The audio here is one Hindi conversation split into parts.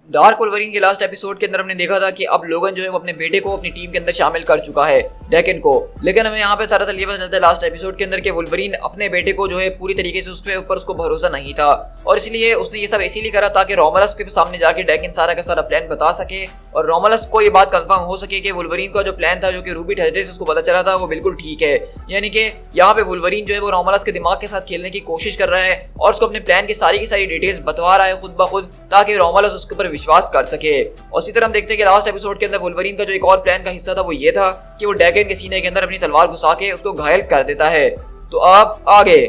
डार्क वुल्वरीन के लास्ट एपिसोड के अंदर हमने देखा था कि अब लोगन जो है वो अपने बेटे को अपनी टीम के अंदर शामिल कर चुका है, डेकन को। लेकिन हमें यहाँ पे सारा ये पता चलता है लास्ट एपिसोड के अंदर कि वुल्वरीन अपने बेटे को जो है पूरी तरीके से उसके ऊपर उसको भरोसा नहीं था, और इसलिए उसने ये सब इसीलिए करा ताकि रोमुलस के सामने जाके डेकन सारा का सारा प्लान बता सके और रोमुलस को ये बात कंफर्म हो सके कि वुल्वरीन का जो प्लान था, जो कि रूबी थर्सडे से उसको पता चला था, वो बिल्कुल ठीक है। यानी कि यहाँ पे वुल्वरीन जो है वो रोमुलस के दिमाग के साथ खेलने की कोशिश कर रहा है और उसको अपने प्लान की सारी डिटेल्स बतवा रहा है खुद ब खुद, ताकि रोमुलस उसके ऊपर विश्वास कर सके। और इसी तरह हम देखते हैं कि लास्ट एपिसोड के अंदर वुल्वरीन का जो एक और प्लान का हिस्सा था वो ये था कि वो डेकन के सीने के अंदर अपनी तलवार घुसा के उसको घायल कर देता है। तो आप आगे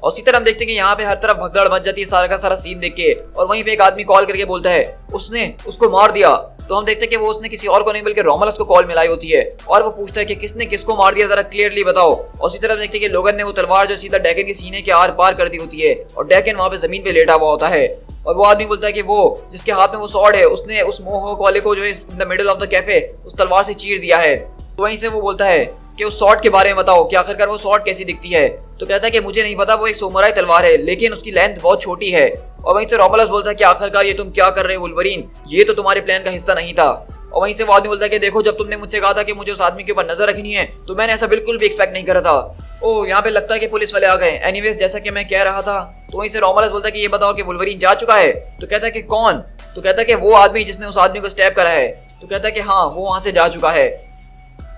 और इसी तरह हम देखते हैं कि यहाँ पे हर तरफ भगदड़ मच जाती है सारा का सारा सीन देख के, और वहीं पे एक आदमी कॉल करके बोलता है उसने उसको मार दिया। तो हम देखते हैं कि वो उसने किसी और को नहीं बल्कि रोमुलस को कॉल मिलाई होती है और वो पूछता है कि किसने किसको मार दिया, जरा क्लियरली बताओ। और इसी तरह हम देखते हैं कि लोगन ने वो तलवार जो सीधा डेकन के सीने के आर पार कर दी होती है और डेकन वहाँ पे जमीन पे लेटा हुआ होता है। और वो आदमी बोलता है कि वो जिसके हाथ में वो स्वॉर्ड है उसने उस मोहॉक वाले को जो है in the middle of the cafe उस तलवार से चीर दिया है। तो वहीं से वो बोलता है कि उस शॉट के बारे में बताओ कि आखिरकार वो शॉट कैसी दिखती है। तो कहता है कि मुझे नहीं पता, वो एक सोमराई तलवार है लेकिन उसकी लेंथ बहुत छोटी है। और वहीं से रोमुलस बोलता है कि आखिरकार ये तुम क्या कर रहे हो वुल्वरीन, ये तो तुम्हारे प्लान का हिस्सा नहीं था। और वहीं से वो आदमी बोलता है कि देखो, जब तुमने मुझसे कहा था कि मुझे उस आदमी के ऊपर नजर रखनी है तो मैंने ऐसा बिल्कुल भी एक्सपेक्ट नहीं करा था। ओ, यहाँ पे लगता है कि पुलिस वाले आ गए। एनीवेज, जैसा कि मैं कह रहा था, तो वहीं से रोमुलस बोलता है कि ये बताओ कि वुल्वरीन जा चुका है। तो कहता है कि कौन? तो कहता है कि वो आदमी जिसने उस आदमी को स्टैब करा है। तो कहता है कि हाँ, वो वहां से जा चुका है।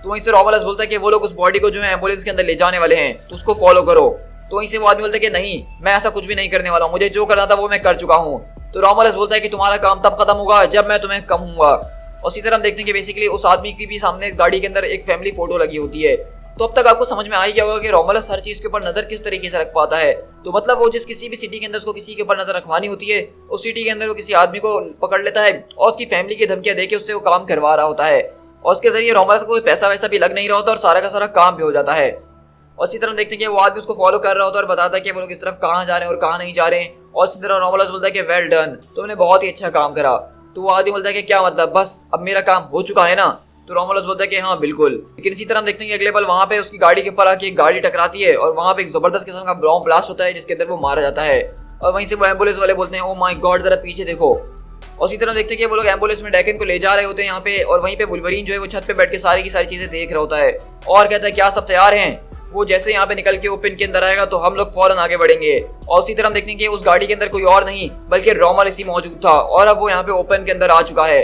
तो वहीं से रोमुलस बोलता है कि वो लोग उस बॉडी को जो है एम्बुलेंस के अंदर ले जाने वाले हैं, तो उसको फॉलो करो। तो वहीं से वो आदमी बोलता है कि नहीं, मैं ऐसा कुछ भी नहीं करने वाला हूँ, मुझे जो करना था वो मैं कर चुका हूँ। तो रोमुलस बोलता है कि तुम्हारा काम तब खत्म होगा जब मैं तुम्हें कहूंगा। और इसी तरह हम देखते हैं कि बेसिकली उस आदमी की भी सामने गाड़ी के अंदर एक फैमिली फोटो लगी होती है। तो अब तक आपको समझ में आ ही गया होगा कि रोमुलस हर चीज के ऊपर नजर किस तरीके से रख पाता है। तो मतलब वो जिस किसी भी सिटी के अंदर उसको किसी के ऊपर नजर रखवानी होती है, उस सिटी के अंदर वो किसी आदमी को पकड़ लेता है और उसकी फैमिली की धमकियां देके उससे वो काम करवा रहा होता है। और उसके जरिए रोमुलस को कोई पैसा वैसा भी लग नहीं रहा होता और सारा का सारा काम भी हो जाता है। और इसी तरह देखते हैं कि वो आदमी उसको फॉलो कर रहा होता है और बताता है कि वो लोग इस तरफ कहाँ जा रहे हैं और कहाँ नहीं जा रहे हैं। और इसी तरह रोमुलस बोलता है कि वेल डन, तुमने बहुत ही अच्छा काम करा। तो वो आदमी बोलता है कि क्या मतलब, बस अब मेरा काम हो चुका है ना? तो रोमुलस बोलता है कि हाँ बिल्कुल। लेकिन इसी तरह हम देखते हैं कि अगले पल वहाँ पे उसकी गाड़ी के ऊपर आके एक गाड़ी टकराती है और वहाँ पे एक जबरदस्त किस्म का बॉम्ब ब्लास्ट होता है जिसके अंदर वो मारा जाता है। और वहीं से वो एम्बुलेंस वाले बोलते हैं, ओ माय गॉड, जरा पीछे देखो। और इसी तरह देखते हैं कि वो लोग एम्बुलेंस में डेकन को ले जा रहे होते हैं यहाँ पे, और वहीं पे वुल्वरीन जो है वो छत पे बैठ के सारी की सारी चीजें देख रहा होता है और कहता है क्या सब तैयार हैं? वो जैसे यहाँ पे निकल के ओपन के अंदर आएगा तो हम लोग फौरन आगे बढ़ेंगे। और इसी तरह हम देखते हैं कि उस गाड़ी के अंदर कोई और नहीं बल्कि रोमुलस ही मौजूद था और अब वो यहाँ पे ओपन के अंदर आ चुका है।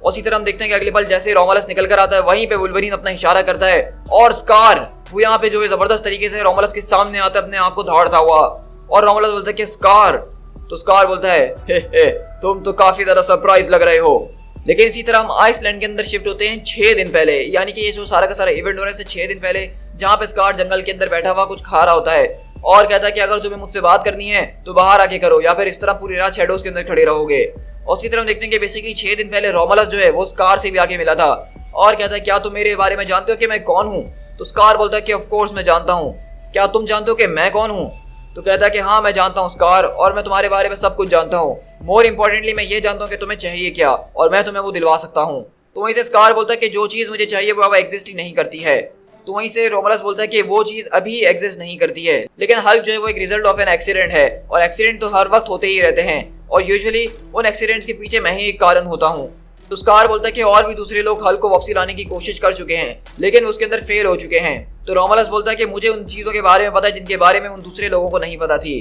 और इसी तरह हम देखते हैं कि अगले पल जैसे रोमुलस निकल कर आता है वहीं पे वुल्वरीन अपना इशारा करता है और स्कार वो यहाँ पे जो है जबरदस्त तरीके से रोमुलस के सामने आता है अपने आप को दौड़ता हुआ। और रोमुलस बोलता है कि स्कार। तो स्कार बोलता है, हे, तुम तो काफी ज्यादा सरप्राइज लग रहे हो। लेकिन इसी तरह हम आइसलैंड के अंदर शिफ्ट होते हैं 6 दिन पहले, यानी कि ये जो सारा का सारा इवेंट हो रहा है 6 दिन पहले, जहाँ पे स्कार जंगल के अंदर बैठा हुआ कुछ खा रहा होता है और कहता है कि अगर तुम्हें मुझसे बात करनी है तो बाहर आके करो या फिर इस तरह पूरी रात शैडोज के अंदर खड़े रहोगे। और इसी तरह हम देखते हैं कि बेसिकली 6 दिन पहले रोमुलस जो है वो स्कार से भी आके मिला था और कहता है क्या तुम मेरे बारे में जानते हो कि मैं कौन हूँ? तो स्कार बोलता है कि ऑफ कोर्स मैं जानता हूँ, क्या तुम जानते हो कि मैं कौन हूँ? तो कहता है कि हाँ मैं जानता हूँ स्कार, और मैं तुम्हारे बारे में सब कुछ जानता हूँ। मोर इम्पोर्टेंटली मैं ये जानता हूँ कि तुम्हें चाहिए क्या और मैं तुम्हें वो दिलवा सकता हूँ। तो वहीं से स्कार बोलता है कि जो चीज़ मुझे चाहिए वो अब एग्जिस्ट ही नहीं करती है। तो वहीं से रोमुलस बोलता है कि वो चीज़ अभी एग्जिस्ट नहीं करती है, लेकिन हल्क जो है वो एक रिजल्ट ऑफ एन एक्सीडेंट है और एक्सीडेंट तो हर वक्त होते ही रहते हैं और यूजुअली उन एक्सीडेंट्स के पीछे मैं ही एक कारण होता हूँ। तो स्कार बोलता है कि और भी दूसरे लोग हल्क को वापसी लाने की कोशिश कर चुके हैं लेकिन उसके अंदर फेल हो चुके हैं। तो रोमुलस बोलता है कि मुझे उन चीज़ों के बारे में पता है जिनके बारे में उन दूसरे लोगों को नहीं पता थी।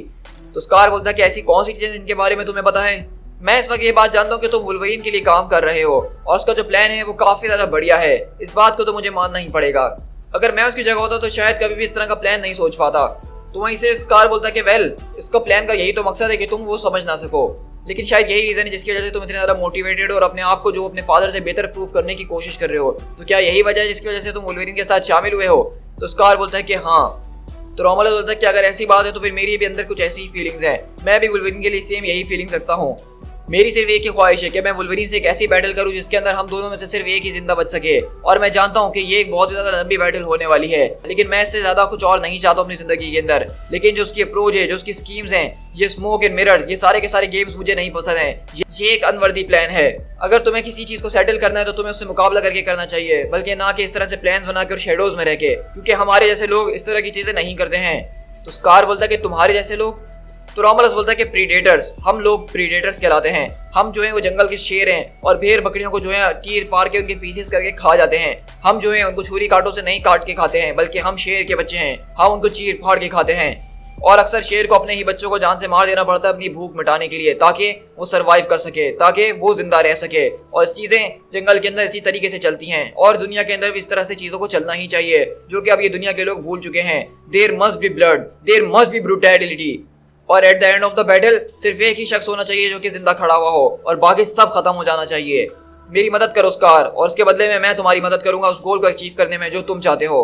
तो स्कार बोलता है कि ऐसी कौन सी चीज़ें जिनके बारे में तुम्हें पता है? मैं इस वक्त ये बात जानता हूँ कि तुम वुल्वरीन के लिए काम कर रहे हो और उसका जो प्लान है वो काफ़ी ज़्यादा बढ़िया है, इस बात को तो मुझे मानना ही पड़ेगा। अगर मैं उसकी जगह होता तो शायद कभी भी इस तरह का प्लान नहीं सोच पाता। तो वहीं से स्कार बोलता है कि वेल, इसका प्लान का यही तो मकसद है कि तुम वो समझ ना सको, लेकिन शायद यही रीज़न है जिसकी वजह से तुम इतने ज़्यादा मोटिवेटेड और अपने आप को जो अपने फादर से बेहतर प्रूव करने की कोशिश कर रहे हो। तो क्या यही वजह है जिसकी वजह से तुम वुल्वरीन के साथ शामिल हुए हो? तो स्कार बोलता है कि हाँ। तो रोमुलस बोलता है कि अगर ऐसी बात है तो फिर मेरी भी अंदर कुछ ऐसी ही फीलिंग्स हैं, मैं भी वुल्वरीन के लिए सेम यही फीलिंग्स रखता हूँ। मेरी सिर्फ एक ही ख्वाहिश है कि मैं वुल्वरीन से एक ऐसी बैटल करूं जिसके अंदर हम दोनों में से सिर्फ एक ही जिंदा बच सके। और मैं जानता हूं कि ये एक बहुत ही ज्यादा लंबी बैटल होने वाली है, लेकिन मैं इससे ज्यादा कुछ और नहीं चाहता अपनी जिंदगी के अंदर। लेकिन जो उसकी अप्रोच है, जो उसकी स्कीम्स हैं, ये स्मोक एंड मिरर, ये सारे के सारे गेम्स मुझे नहीं पसंद हैं। ये एक अनवर्दी प्लान है। अगर तुम्हें किसी चीज को सेटल करना है तो तुम्हें उससे मुकाबला करके करना चाहिए, बल्कि ना कि इस तरह से प्लान्स बनाकर शेडोज में रह के, क्योंकि हमारे जैसे लोग इस तरह की चीजें नहीं करते हैं। तो स्कार बोलता है कि तुम्हारे जैसे लोग, तो रोमुलस बोलता है कि प्रीडेटर्स, हम लोग प्रीडेटर्स कहलाते हैं। हम जो है वो जंगल के शेर हैं और भेड़ बकरियों को जो है तीर पार के उनके पीसेस करके खा जाते हैं। हम जो है उनको छुरी कांटों से नहीं काट के खाते हैं, बल्कि हम शेर के बच्चे हैं, हम उनको चीर फाड़ के खाते हैं। और अक्सर शेर को अपने ही बच्चों को जान से मार देना पड़ता है अपनी भूख मिटाने के लिए, ताकि वो सरवाइव कर सके, ताकि वो जिंदा रह सके। और चीजें जंगल के अंदर इसी तरीके से चलती हैं और दुनिया के अंदर भी इस तरह से चीजों को चलना ही चाहिए, जो कि अब ये दुनिया के लोग भूल चुके हैं। There must be blood, there must be brutality. और at the end of the battle सिर्फ एक ही शख्स होना चाहिए जो कि जिंदा खड़ा हुआ हो, और बाकी सब खत्म हो जाना चाहिए। मेरी मदद करो स्कार, और उसके बदले में मैं तुम्हारी मदद करूंगा उस गोल को अचीव करने में जो तुम चाहते हो।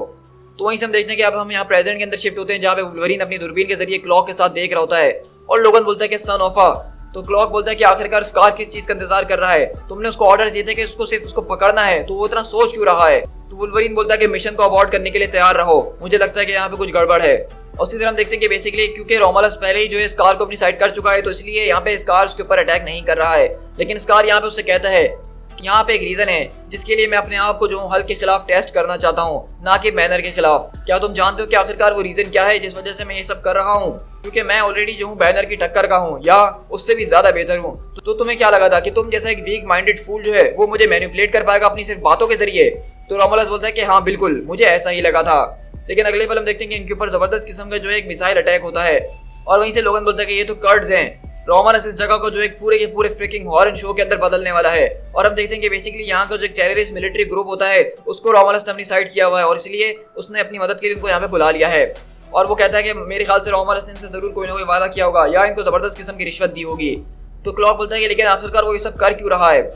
तो वहीं से हम देखते हैं कि अब हम यहाँ प्रेजेंट के अंदर शिफ्ट होते हैं, जहाँ पे वुल्वरीन अपनी दूरबीन के जरिए क्लॉक के साथ देख रहा होता है। और लोगन बोलता है कि सन ऑफ अ, तो क्लॉक बोलता है कि आखिरकार स्कार किस चीज का इंतजार कर रहा है। तुमने उसको ऑर्डर दिए थे कि उसको सिर्फ उसको पकड़ना है, तो वो इतना सोच क्यों रहा है। तो वुल्वरीन बोलता है कि मिशन को अबॉर्ट करने के लिए तैयार रहो, मुझे लगता है कि यहाँ पे कुछ गड़बड़ है। और उसी तरह हम देखते हैं कि बेसिकली क्योंकि रोमुलस पहले ही जो है स्कार को अपनी साइड कर चुका है, तो इसलिए यहाँ पे स्कार उसके ऊपर अटैक नहीं कर रहा है। लेकिन स्कार यहाँ पे उससे कहता है कि यहाँ पे एक रीजन है जिसके लिए मैं अपने आप को जो हल के खिलाफ टेस्ट करना चाहता हूँ, ना कि बैनर के खिलाफ। क्या तुम जानते हो कि आखिरकार वो रीजन क्या है जिस वजह से मैं ये सब कर रहा हूँ? क्योंकि मैं ऑलरेडी जो हूँ बैनर की टक्कर का हूँ, या उससे भी ज्यादा बेहतर हूँ। तो तुम्हें क्या लगा था कि तुम जैसा एक वीक माइंडेड फूल जो है वो मुझे मैनिपुलेट कर पाएगा अपनी सिर्फ बातों के जरिए? तो रोमुलस बोलता है कि हाँ बिल्कुल, मुझे ऐसा ही लगा था। लेकिन अगले पल हम देखते हैं कि इनके ऊपर जबरदस्त किस्म का जो है एक मिसाइल अटैक होता है। और वहीं से लोगन बोलता है कि ये तो कर्ड्स हैं। रोमुलस इस जगह को जो एक पूरे के पूरे फ्रिकिंग हॉरर शो के अंदर बदलने वाला है। और हम देखते हैं कि बेसिकली यहाँ का जो एक टेररिस्ट मिलिट्री ग्रुप होता है उसको रोमुलस ने अपनी साइड किया हुआ है, और इसलिए उसने अपनी मदद के लिए उनको यहाँ पे बुला लिया है। और वो कहता है कि मेरे ख्याल से रोमुलस ने इनसे जरूर कोई ना कोई वादा किया होगा या इनको जबरदस्त किस्म की रिश्वत दी होगी। तो क्लॉक बोलता है कि लेकिन आखिरकार वो ये सब कर क्यों रहा है?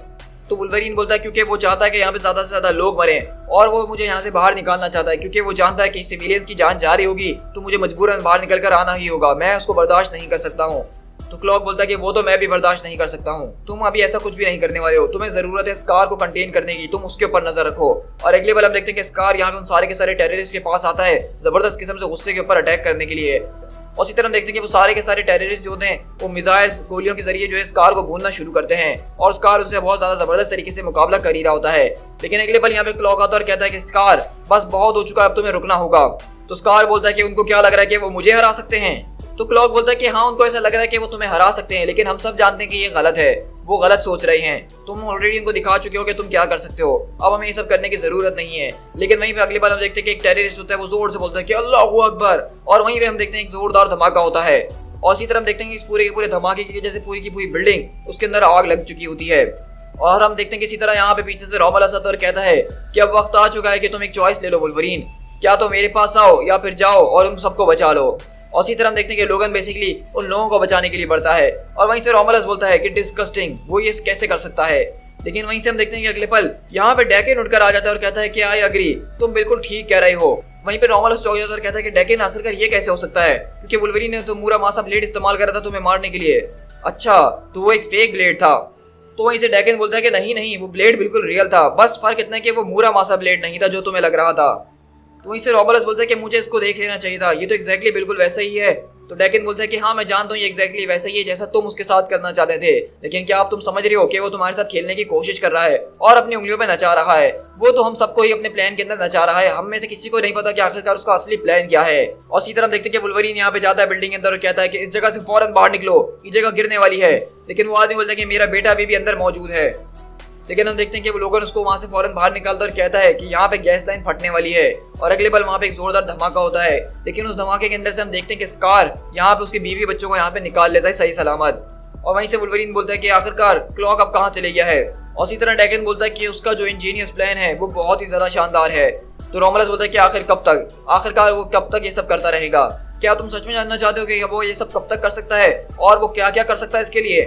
तो वुल्वरीन बोलता है क्योंकि वो चाहता है कि यहाँ पे ज्यादा से ज्यादा लोग मरें, और वो मुझे यहाँ से बाहर निकालना चाहता है, क्योंकि वो जानता है कि सिविलियंस की जान जा रही होगी तो मुझे मजबूरन बाहर निकल कर आना ही होगा, मैं उसको बर्दाश्त नहीं कर सकता हूँ। तो क्लॉक बोलता है कि वो तो मैं भी बर्दाश्त नहीं कर सकता हूँ। तुम अभी ऐसा कुछ भी नहीं करने वाले हो, तुम्हें जरूरत है स्कार को कंटेन करने की, तुम उसके ऊपर नजर रखो। और अगले बार हम देखते हैं कि स्कार यहाँ पे उन सारे के सारे टेररिस्ट के पास आता है जबरदस्त किस्म से गुस्से के ऊपर अटैक करने के लिए। और इसी तरह हम देखते हैं कि वो सारे के सारे टेररिस्ट जो हैं वो मिसाइल्स गोलियों के जरिए जो है स्कार को भूनना शुरू करते हैं, और स्कार उनसे बहुत ज्यादा जबरदस्त तरीके से मुकाबला कर ही रहा होता है। लेकिन अगले पल यहाँ पे क्लॉक आता है और कहता है कि स्कार बस बहुत हो चुका है, अब तुम्हें रुकना होगा। तो स्कार बोलता है कि उनको क्या लग रहा है कि वो मुझे हरा सकते हैं? तो क्लॉक बोलता है कि हाँ उनको ऐसा लग रहा है कि वो तुम्हें हरा सकते हैं, लेकिन हम सब जानते हैं कि ये गलत है, वो गलत सोच रहे हैं। तुम ऑलरेडी इनको दिखा चुके हो कि तुम क्या कर सकते हो, अब हमें ये सब करने की जरूरत नहीं है। लेकिन वहीं पे अगली बार हम देखते हैं कि एक टेररिस्ट होता है, वो जोर से बोलता है कि अल्लाहू अकबर, और वहीं पे हम देखते हैं एक जोरदार धमाका होता है। और इसी तरह हम देखते हैं कि इस पूरे के पूरे धमाके की वजह से पूरी की पूरी बिल्डिंग उसके अंदर आग लग चुकी होती है। और हम देखते हैं कि इसी तरह यहाँ पे पीछे से रोमुलस आता है और कहता है कि अब वक्त आ चुका है कि तुम एक चॉइस ले लो वुल्वरीन, क्या तो मेरे पास आओ या फिर जाओ और उन सबको बचा लो। और इसी तरह हम देखते हैं कि लोगन बेसिकली उन लोगों को बचाने के लिए बढ़ता है, और वहीं से रोमुलस बोलता है कि डिस्कस्टिंग, वो ये कैसे कर सकता है। लेकिन वहीं से हम देखते हैं कि अगले पल यहाँ पे डेकिन उठकर आ जाता है और कहता है कि आई अग्री, तुम बिल्कुल ठीक कह रहे हो। वहीं पे रोमुलस चौंक जाता है और कहता है कि डेकिन आखिरकार ये कैसे हो सकता है, क्योंकि वुल्वरीन ने तो मूरा मासा ब्लेड इस्तेमाल करा था तुम्हें मारने के लिए। अच्छा, तो वो एक फेक ब्लेड था। तो वहीं से डेकिन बोलता है कि नहीं नहीं, वो ब्लेड बिल्कुल रियल था, बस फर्क इतना है कि वो मूरा मासा ब्लेड नहीं था जो तुम्हें लग रहा था। तो वहीं से रोमुलस बोलता है कि मुझे इसको देख लेना चाहिए था, ये तो एग्जैक्टली बिल्कुल वैसा ही है। तो डेकिन बोलता है कि हाँ मैं जानता हूँ ये एग्जैक्टली वैसा ही है जैसा तुम उसके साथ करना चाहते थे, लेकिन क्या आप तुम समझ रहे हो कि वो तुम्हारे साथ खेलने की कोशिश कर रहा है और अपनी उंगलियों पे नचा रहा है। वो तो हम सबको ही अपने प्लान के अंदर नचा रहा है, हम में से किसी को नहीं पता कि आखिरकार उसका असली प्लान क्या है। और इसी तरह हम देखते हैं कि वुल्वरीन यहाँ पे जाता है बिल्डिंग के अंदर और कहता है कि इस जगह से फौरन बाहर निकलो, ये जगह गिरने वाली है। लेकिन वो आदमी बोलता है कि मेरा बेटा अभी भी अंदर मौजूद है। लेकिन हम देखते हैं कि वो लोगन उसको वहां से फौरन बाहर निकालता और कहता है कि यहाँ पे गैस लाइन फटने वाली है। और अगले पल वहां पे एक जोरदार धमाका होता है। लेकिन उस धमाके के अंदर से हम देखते हैं कि स्कार यहाँ पे उसकी बीवी बच्चों को यहाँ पे निकाल लेता है सही सलामत। और वहीं से वुल्वरीन बोलता है कि आखिरकार क्लॉक अब कहाँ चले गया है। और इसी तरह डेकिन बोलता है कि उसका जो इंजीनियस प्लान है वो बहुत ही ज्यादा शानदार है। तो रोमुलस बोलता है कि आखिरकार वो कब तक ये सब करता रहेगा? क्या तुम सच में जानना चाहते हो कि वो ये सब कब तक कर सकता है और वो क्या क्या कर सकता है इसके लिए?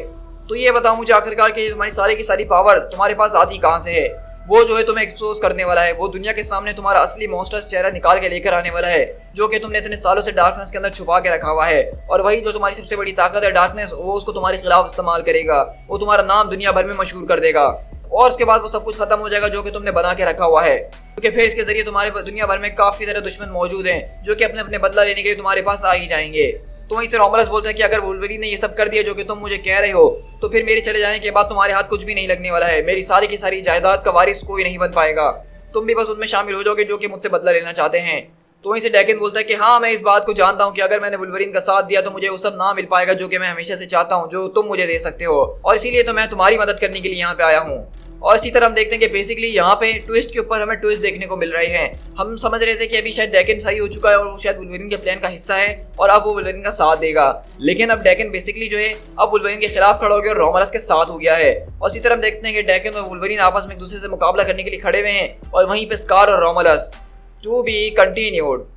तो ये बताओ मुझे आखिरकार कि तुम्हारी सारी की सारी पावर तुम्हारे पास आती कहाँ से है? वो जो है तुम्हें एक्सपोज करने वाला है। वो दुनिया के सामने तुम्हारा असली मॉन्स्टर्स चेहरा निकाल के लेकर आने वाला है, जो कि तुमने इतने सालों से डार्कनेस के अंदर छुपा के रखा हुआ है। और वही जो तुम्हारी सबसे बड़ी ताकत है डार्कनेस, वो उसको तुम्हारे खिलाफ इस्तेमाल करेगा। वो तुम्हारा नाम दुनिया भर में मशहूर कर देगा और उसके बाद वो सब कुछ खत्म हो जाएगा जो कि तुमने बना के रखा हुआ है। क्योंकि फिर इसके जरिए तुम्हारे दुनिया भर में काफी सारे दुश्मन मौजूद हैं जो कि अपने अपने बदला लेने के लिए तुम्हारे पास आ ही जाएंगे। तो वहीं से रोमुलस बोलता है कि अगर वुल्वरीन ने ये सब कर दिया जो कि तुम मुझे कह रहे हो, तो फिर मेरे चले जाने के बाद तुम्हारे हाथ कुछ भी नहीं लगने वाला है। मेरी सारी की सारी जायदाद का वारिस कोई नहीं बन पाएगा। तुम भी बस उनमें शामिल हो जाओगे जो कि मुझसे बदला लेना चाहते हैं। तो वहीं से डैकन बोलता है कि हाँ, मैं इस बात को जानता हूँ कि अगर मैंने वुल्वरीन का साथ दिया तो मुझे वो सब ना मिल पाएगा जो कि मैं हमेशा से चाहता हूँ, जो तुम मुझे दे सकते हो। और इसीलिए तो मैं तुम्हारी मदद करने के लिए यहाँ पे आया हूँ। और इसी तरह हम देखते हैं कि बेसिकली यहाँ पे ट्विस्ट के ऊपर हमें ट्विस्ट देखने को मिल रहे हैं। हम समझ रहे थे कि अभी शायद डैकन सही हो चुका है और वो शायद वुल्वरीन के प्लान का हिस्सा है और अब वो वुल्वरीन का साथ देगा, लेकिन अब डैकन बेसिकली जो है अब वुल्वरीन के खिलाफ खड़ा हो गया और रोमुलस के साथ हो गया है। और इसी तरह हम देखते हैं कि डैकन और वुल्वरीन आपस में एक दूसरे से मुकाबला करने के लिए खड़े हुए हैं और वहीं पे स्कार और रोमुलस। To be continued.